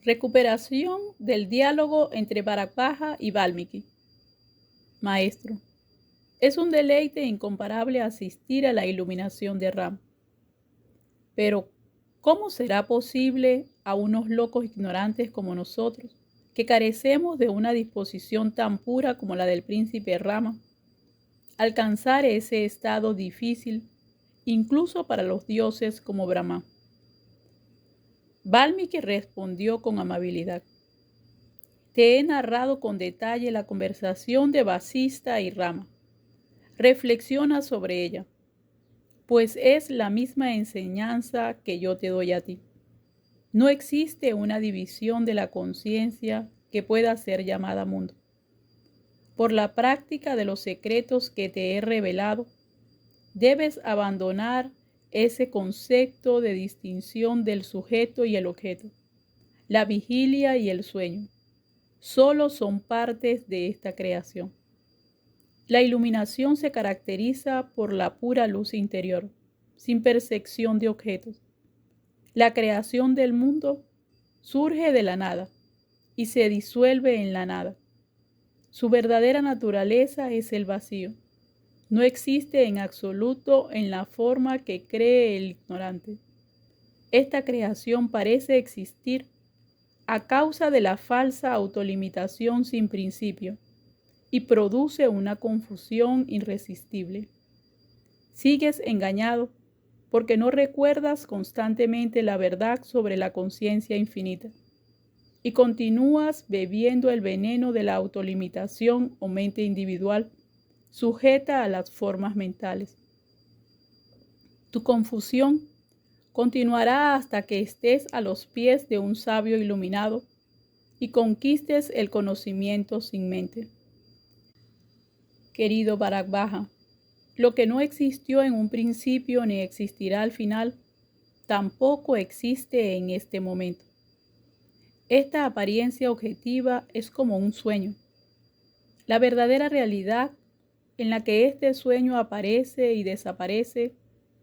Recuperación del diálogo entre Bharadvaja y Valmiki. Maestro, es un deleite incomparable asistir a la iluminación de Ram. Pero, ¿cómo será posible a unos locos ignorantes como nosotros, que carecemos de una disposición tan pura como la del príncipe Rama, alcanzar ese estado difícil incluso para los dioses como Brahma? Valmiki respondió con amabilidad. Te he narrado con detalle la conversación de Vasista y Rama. Reflexiona sobre ella, pues es la misma enseñanza que yo te doy a ti. No existe una división de la conciencia que pueda ser llamada mundo. Por la práctica de los secretos que te he revelado, debes abandonar ese concepto de distinción del sujeto y el objeto. La vigilia y el sueño solo son partes de esta creación. La iluminación se caracteriza por la pura luz interior, sin percepción de objetos. La creación del mundo surge de la nada y se disuelve en la nada. Su verdadera naturaleza es el vacío. No existe en absoluto en la forma que cree el ignorante. Esta creación parece existir a causa de la falsa autolimitación sin principio y produce una confusión irresistible. Sigues engañado porque no recuerdas constantemente la verdad sobre la conciencia infinita y continúas bebiendo el veneno de la autolimitación o mente individual sujeta a las formas mentales. Tu confusión continuará hasta que estés a los pies de un sabio iluminado y conquistes el conocimiento sin mente. Querido Bharadvaja, lo que no existió en un principio ni existirá al final, tampoco existe en este momento. Esta apariencia objetiva es como un sueño. La verdadera realidad en la que este sueño aparece y desaparece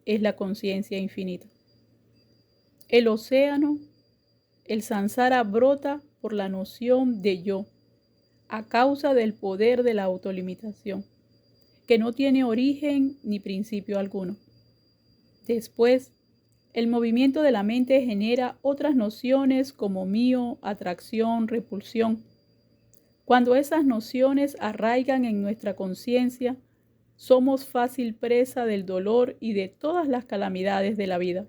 es la conciencia infinita. El océano, el samsara, brota por la noción de yo, a causa del poder de la autolimitación, que no tiene origen ni principio alguno. Después, el movimiento de la mente genera otras nociones como mío, atracción, repulsión. Cuando esas nociones arraigan en nuestra conciencia, somos fácil presa del dolor y de todas las calamidades de la vida.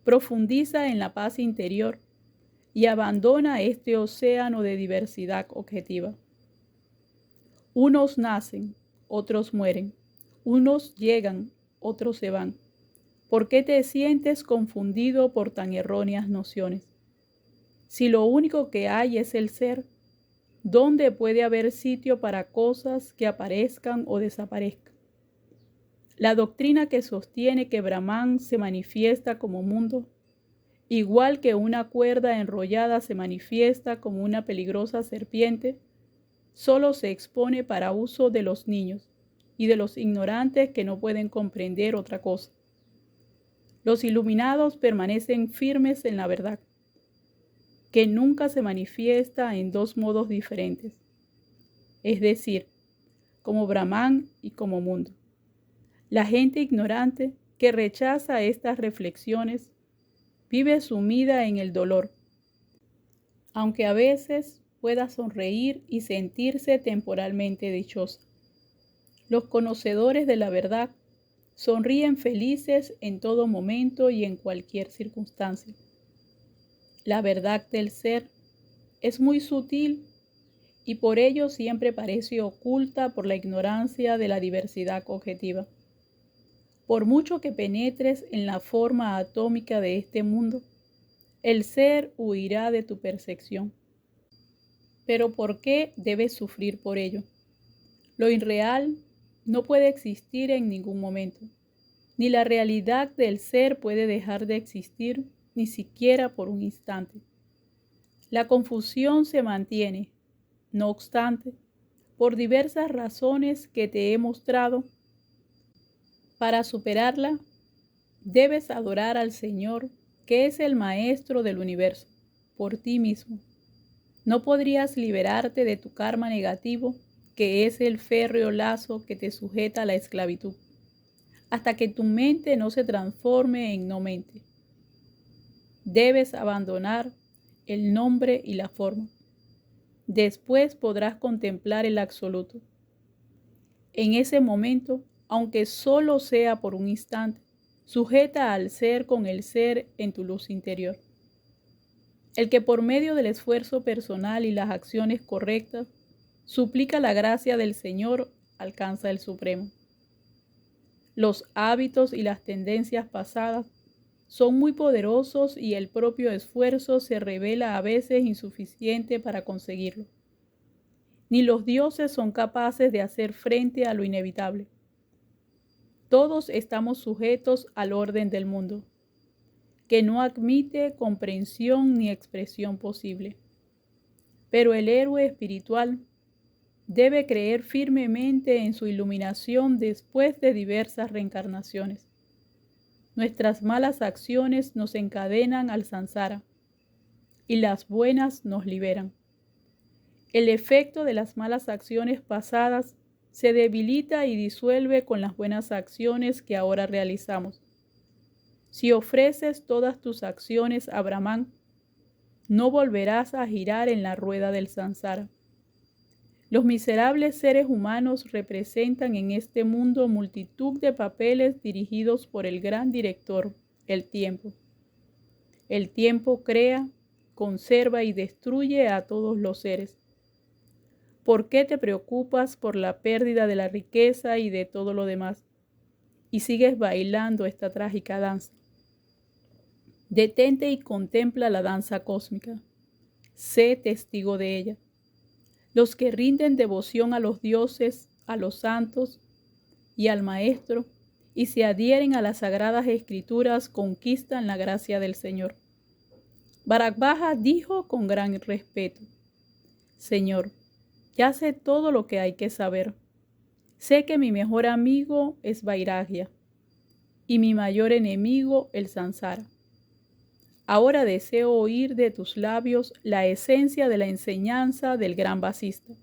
Profundiza en la paz interior y abandona este océano de diversidad objetiva. Unos nacen, otros mueren. Unos llegan, otros se van. ¿Por qué te sientes confundido por tan erróneas nociones? Si lo único que hay es el ser, ¿dónde puede haber sitio para cosas que aparezcan o desaparezcan? La doctrina que sostiene que Brahman se manifiesta como mundo, igual que una cuerda enrollada se manifiesta como una peligrosa serpiente, solo se expone para uso de los niños y de los ignorantes que no pueden comprender otra cosa. Los iluminados permanecen firmes en la verdad, que nunca se manifiesta en dos modos diferentes, es decir, como Brahman y como mundo. La gente ignorante que rechaza estas reflexiones vive sumida en el dolor, aunque a veces pueda sonreír y sentirse temporalmente dichosa. Los conocedores de la verdad sonríen felices en todo momento y en cualquier circunstancia. La verdad del ser es muy sutil y por ello siempre parece oculta por la ignorancia de la diversidad objetiva. Por mucho que penetres en la forma atómica de este mundo, el ser huirá de tu percepción. Pero ¿por qué debes sufrir por ello? Lo irreal no puede existir en ningún momento, ni la realidad del ser puede dejar de existir ni siquiera por un instante. La confusión se mantiene, no obstante, por diversas razones que te he mostrado. Para superarla, debes adorar al Señor, que es el Maestro del universo, por ti mismo. No podrías liberarte de tu karma negativo, que es el férreo lazo que te sujeta a la esclavitud, hasta que tu mente no se transforme en no mente. Debes abandonar el nombre y la forma. Después podrás contemplar el absoluto. En ese momento, aunque solo sea por un instante, sujeta al ser con el ser en tu luz interior. El que por medio del esfuerzo personal y las acciones correctas suplica la gracia del Señor alcanza el Supremo. Los hábitos y las tendencias pasadas son muy poderosos y el propio esfuerzo se revela a veces insuficiente para conseguirlo. Ni los dioses son capaces de hacer frente a lo inevitable. Todos estamos sujetos al orden del mundo, que no admite comprensión ni expresión posible. Pero el héroe espiritual debe creer firmemente en su iluminación después de diversas reencarnaciones. Nuestras malas acciones nos encadenan al samsara y las buenas nos liberan. El efecto de las malas acciones pasadas se debilita y disuelve con las buenas acciones que ahora realizamos. Si ofreces todas tus acciones a Brahman, no volverás a girar en la rueda del samsara. Los miserables seres humanos representan en este mundo multitud de papeles dirigidos por el gran director, el tiempo. El tiempo crea, conserva y destruye a todos los seres. ¿Por qué te preocupas por la pérdida de la riqueza y de todo lo demás? Y sigues bailando esta trágica danza. Detente y contempla la danza cósmica. Sé testigo de ella. Los que rinden devoción a los dioses, a los santos y al Maestro, y se adhieren a las sagradas escrituras, conquistan la gracia del Señor. Bharadvaja dijo con gran respeto: Señor, ya sé todo lo que hay que saber. Sé que mi mejor amigo es Vairagya y mi mayor enemigo el samsara. Ahora deseo oír de tus labios la esencia de la enseñanza del gran Vasista.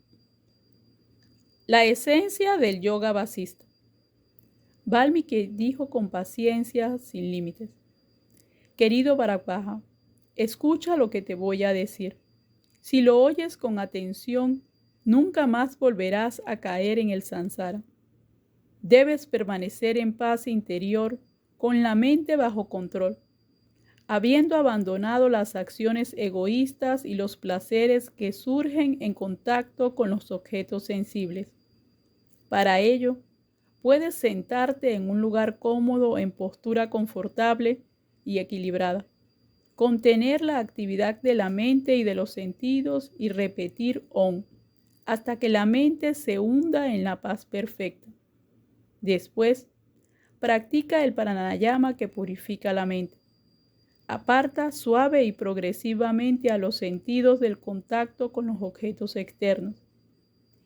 La esencia del yoga vasista. Valmiki dijo con paciencia sin límites: Querido Bharadvaja, escucha lo que te voy a decir. Si lo oyes con atención, nunca más volverás a caer en el samsara. Debes permanecer en paz interior, con la mente bajo control, habiendo abandonado las acciones egoístas y los placeres que surgen en contacto con los objetos sensibles. Para ello, puedes sentarte en un lugar cómodo en postura confortable y equilibrada, contener la actividad de la mente y de los sentidos y repetir Om hasta que la mente se hunda en la paz perfecta. Después, practica el pranayama que purifica la mente. Aparta suave y progresivamente a los sentidos del contacto con los objetos externos.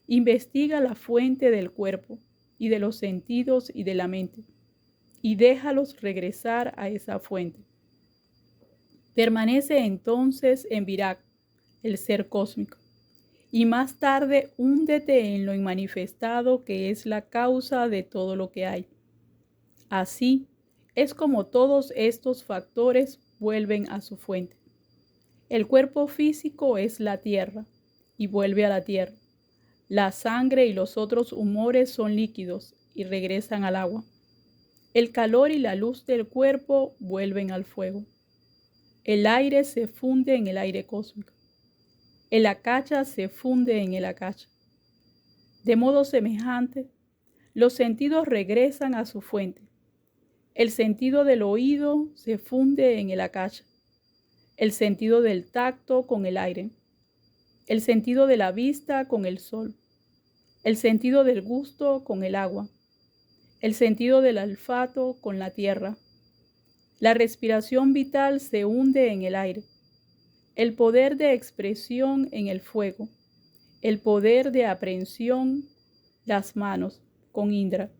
Investiga la fuente del cuerpo y de los sentidos y de la mente, y déjalos regresar a esa fuente. Permanece entonces en Virat, el ser cósmico, y más tarde húndete en lo inmanifestado que es la causa de todo lo que hay. Así es como todos estos factores vuelven a su fuente. El cuerpo físico es la tierra y vuelve a la tierra. La sangre y los otros humores son líquidos y regresan al agua. El calor y la luz del cuerpo vuelven al fuego. El aire se funde en el aire cósmico. El akasha se funde en el akasha. De modo semejante, los sentidos regresan a su fuente. El sentido del oído se funde en el akasha. El sentido del tacto con el aire. El sentido de la vista con el sol. El sentido del gusto con el agua. El sentido del olfato con la tierra. La respiración vital se hunde en el aire. El poder de expresión en el fuego. El poder de aprehensión, las manos, con Indra.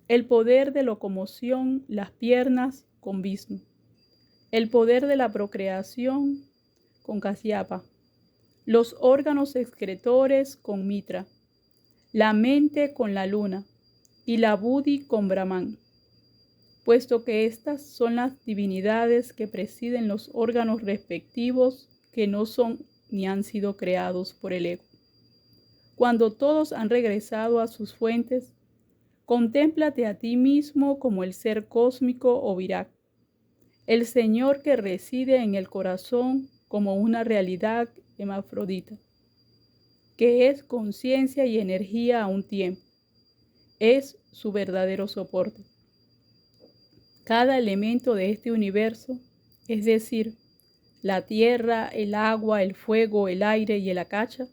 El poder de locomoción, las piernas, con Vishnu. El poder de la procreación, con Kasyapa, los órganos excretores con Mitra, la mente con la luna y la buddhi con Brahman, puesto que estas son las divinidades que presiden los órganos respectivos que no son ni han sido creados por el ego. Cuando todos han regresado a sus fuentes, contémplate a ti mismo como el ser cósmico o Virat, el Señor que reside en el corazón como una realidad hermafrodita, que es conciencia y energía a un tiempo. Es su verdadero soporte. Cada elemento de este universo, es decir, la tierra, el agua, el fuego, el aire y el akasha,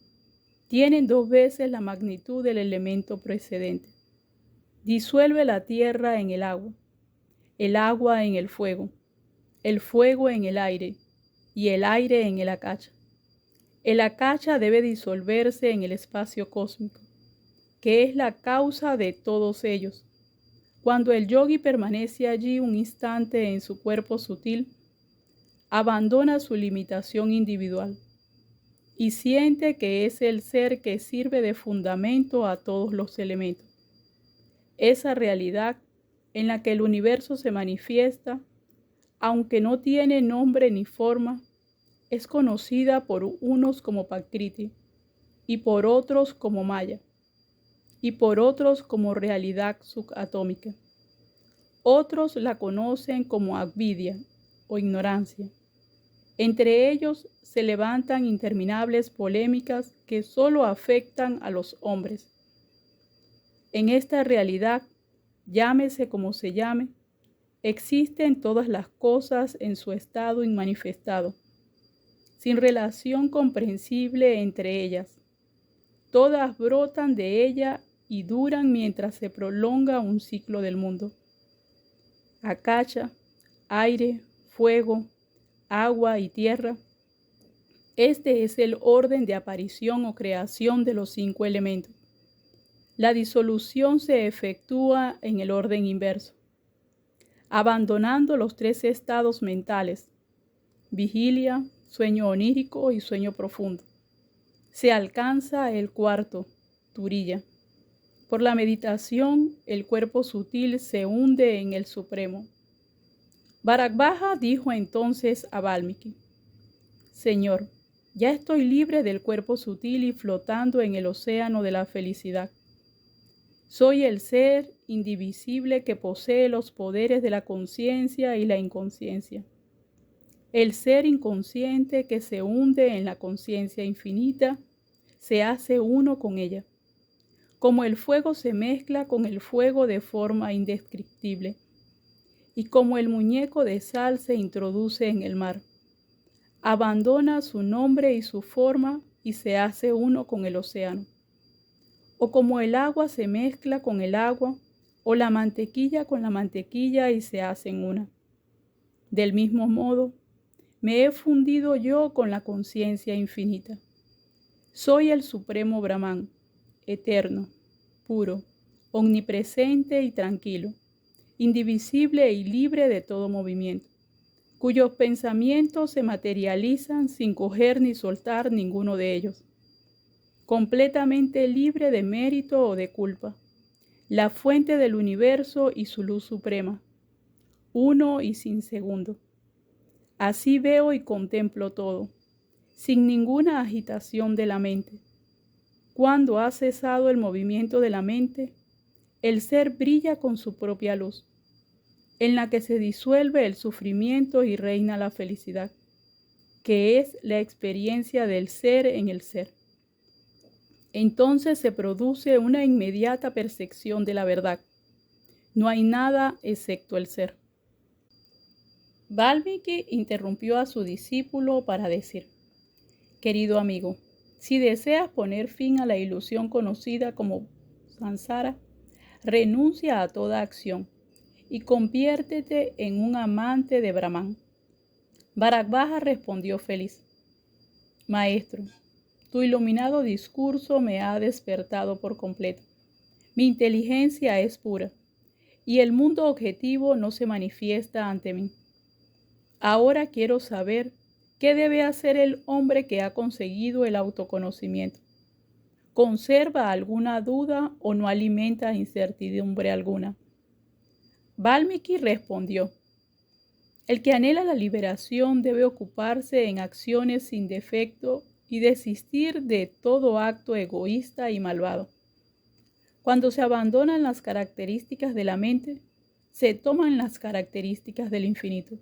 tienen 2 veces la magnitud del elemento precedente. Disuelve la tierra en el agua en el fuego en el aire y el aire en el akasha. El akasha debe disolverse en el espacio cósmico, que es la causa de todos ellos. Cuando el yogi permanece allí un instante en su cuerpo sutil, abandona su limitación individual y siente que es el ser que sirve de fundamento a todos los elementos. Esa realidad en la que el universo se manifiesta, aunque no tiene nombre ni forma, es conocida por unos como Prakriti y por otros como Maya y por otros como realidad subatómica. Otros la conocen como avidya o ignorancia. Entre ellos se levantan interminables polémicas que solo afectan a los hombres. En esta realidad, llámese como se llame, existen todas las cosas en su estado inmanifestado, sin relación comprensible entre ellas. Todas brotan de ella y duran mientras se prolonga un ciclo del mundo. Akasha, aire, fuego, agua y tierra. Este es el orden de aparición o creación de los 5 elementos. La disolución se efectúa en el orden inverso, abandonando los 3 estados mentales, vigilia, sueño onírico y sueño profundo. Se alcanza el 4º, turiya. Por la meditación, el cuerpo sutil se hunde en el Supremo. Bharadvaja dijo entonces a Valmiki: Señor, ya estoy libre del cuerpo sutil y flotando en el océano de la felicidad. Soy el ser indivisible que posee los poderes de la conciencia y la inconsciencia. El ser inconsciente que se hunde en la conciencia infinita se hace uno con ella. Como el fuego se mezcla con el fuego de forma indescriptible, y como el muñeco de sal se introduce en el mar, abandona su nombre y su forma y se hace uno con el océano. O como el agua se mezcla con el agua, o la mantequilla con la mantequilla y se hacen una. Del mismo modo, me he fundido yo con la conciencia infinita. Soy el supremo Brahman, eterno, puro, omnipresente y tranquilo, indivisible y libre de todo movimiento, cuyos pensamientos se materializan sin coger ni soltar ninguno de ellos, completamente libre de mérito o de culpa, la fuente del universo y su luz suprema, uno y sin segundo. Así veo y contemplo todo, sin ninguna agitación de la mente. Cuando ha cesado el movimiento de la mente, el ser brilla con su propia luz, en la que se disuelve el sufrimiento y reina la felicidad, que es la experiencia del ser en el ser. Entonces se produce una inmediata percepción de la verdad. No hay nada excepto el ser. Valmiki interrumpió a su discípulo para decir: Querido amigo, si deseas poner fin a la ilusión conocida como samsara, renuncia a toda acción y conviértete en un amante de Brahman. Bharadvaja respondió feliz: Maestro, tu iluminado discurso me ha despertado por completo. Mi inteligencia es pura y el mundo objetivo no se manifiesta ante mí. Ahora quiero saber ¿Qué debe hacer el hombre que ha conseguido el autoconocimiento? ¿Conserva alguna duda o no alimenta incertidumbre alguna? Valmiki respondió: el que anhela la liberación debe ocuparse en acciones sin defecto y desistir de todo acto egoísta y malvado. Cuando se abandonan las características de la mente, se toman las características del infinito.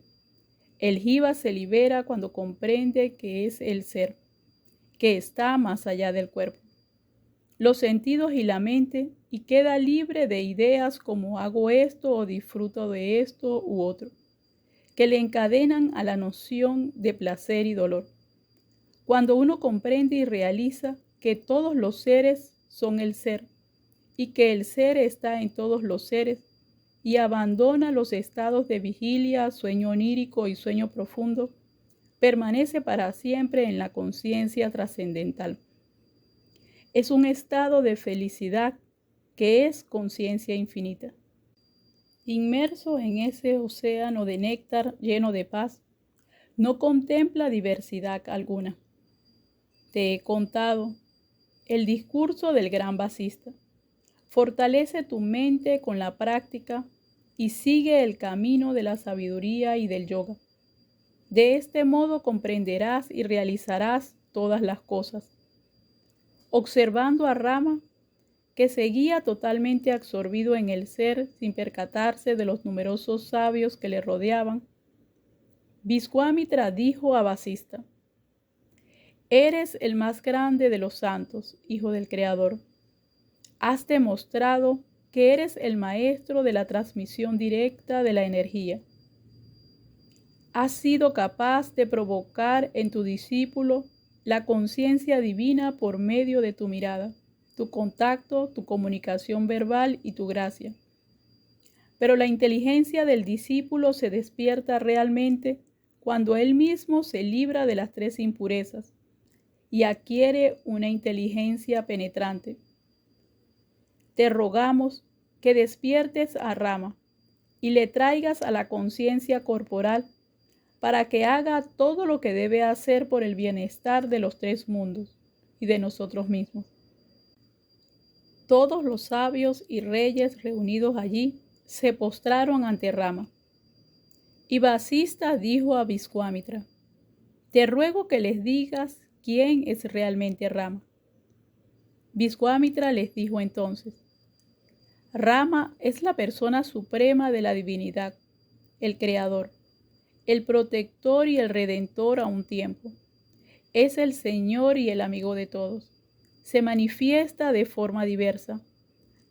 El jiva se libera cuando comprende que es el ser, que está más allá del cuerpo, los sentidos y la mente, y queda libre de ideas como hago esto o disfruto de esto u otro, que le encadenan a la noción de placer y dolor. Cuando uno comprende y realiza que todos los seres son el ser y que el ser está en todos los seres, y abandona los estados de vigilia, sueño onírico y sueño profundo, permanece para siempre en la conciencia trascendental. Es un estado de felicidad que es conciencia infinita. Inmerso en ese océano de néctar lleno de paz, no contempla diversidad alguna. Te he contado el discurso del gran Vasista. Fortalece tu mente con la práctica y sigue el camino de la sabiduría y del yoga. De este modo comprenderás y realizarás todas las cosas. Observando a Rama, que seguía totalmente absorbido en el ser sin percatarse de los numerosos sabios que le rodeaban, Viswamitra dijo a Vasista: eres el más grande de los santos, hijo del Creador. Has demostrado que eres el maestro de la transmisión directa de la energía. Has sido capaz de provocar en tu discípulo la conciencia divina por medio de tu mirada, tu contacto, tu comunicación verbal y tu gracia. Pero la inteligencia del discípulo se despierta realmente cuando él mismo se libra de las tres impurezas y adquiere una inteligencia penetrante. Te rogamos que despiertes a Rama y le traigas a la conciencia corporal para que haga todo lo que debe hacer por el bienestar de los tres mundos y de nosotros mismos. Todos los sabios y reyes reunidos allí se postraron ante Rama. Y Vasista dijo a Viswamitra: te ruego que les digas quién es realmente Rama. Viswamitra les dijo entonces: Rama es la persona suprema de la divinidad, el creador, el protector y el redentor a un tiempo. Es el Señor y el amigo de todos. Se manifiesta de forma diversa,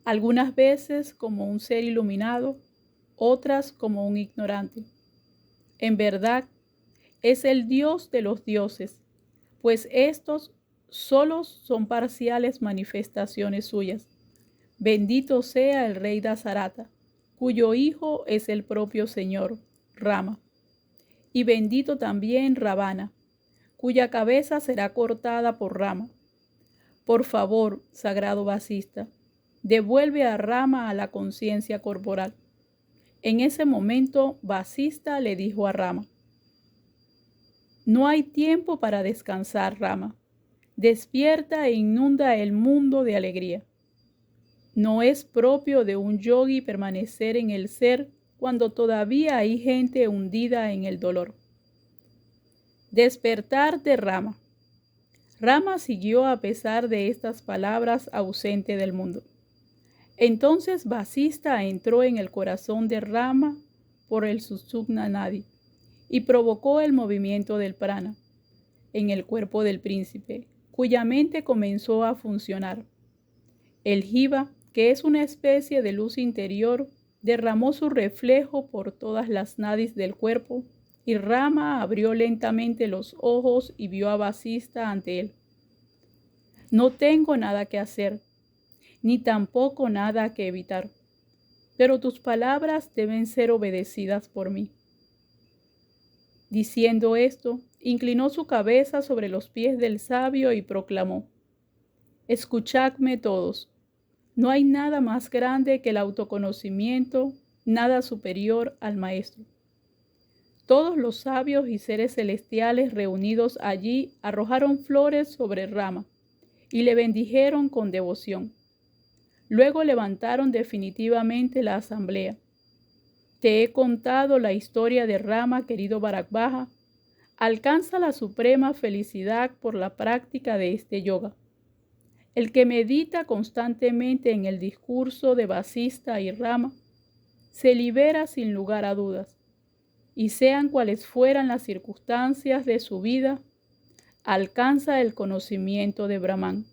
algunas veces como un ser iluminado, otras como un ignorante. En verdad, es el Dios de los dioses, pues estos solos son parciales manifestaciones suyas. Bendito sea el rey Dasarata, cuyo hijo es el propio Señor, Rama. Y bendito también Ravana, cuya cabeza será cortada por Rama. Por favor, sagrado Vasista, devuelve a Rama a la conciencia corporal. En ese momento, Vasista le dijo a Rama: no hay tiempo para descansar, Rama. Despierta e inunda el mundo de alegría. No es propio de un yogi permanecer en el ser cuando todavía hay gente hundida en el dolor. Despertar de Rama. Rama siguió a pesar de estas palabras ausente del mundo. Entonces Vasista entró en el corazón de Rama por el Sushumna Nadi y provocó el movimiento del prana en el cuerpo del príncipe, cuya mente comenzó a funcionar. El jiva, que es una especie de luz interior, derramó su reflejo por todas las nadis del cuerpo, y Rama abrió lentamente los ojos y vio a Vasista ante él. No tengo nada que hacer, ni tampoco nada que evitar, pero tus palabras deben ser obedecidas por mí. Diciendo esto, inclinó su cabeza sobre los pies del sabio y proclamó: escuchadme todos. No hay nada más grande que el autoconocimiento, nada superior al maestro. Todos los sabios y seres celestiales reunidos allí arrojaron flores sobre Rama y le bendijeron con devoción. Luego levantaron definitivamente la asamblea. Te he contado la historia de Rama, querido Bharadvaja. Alcanza la suprema felicidad por la práctica de este yoga. El que medita constantemente en el discurso de Vasista y Rama se libera sin lugar a dudas, y sean cuales fueran las circunstancias de su vida, alcanza el conocimiento de Brahman.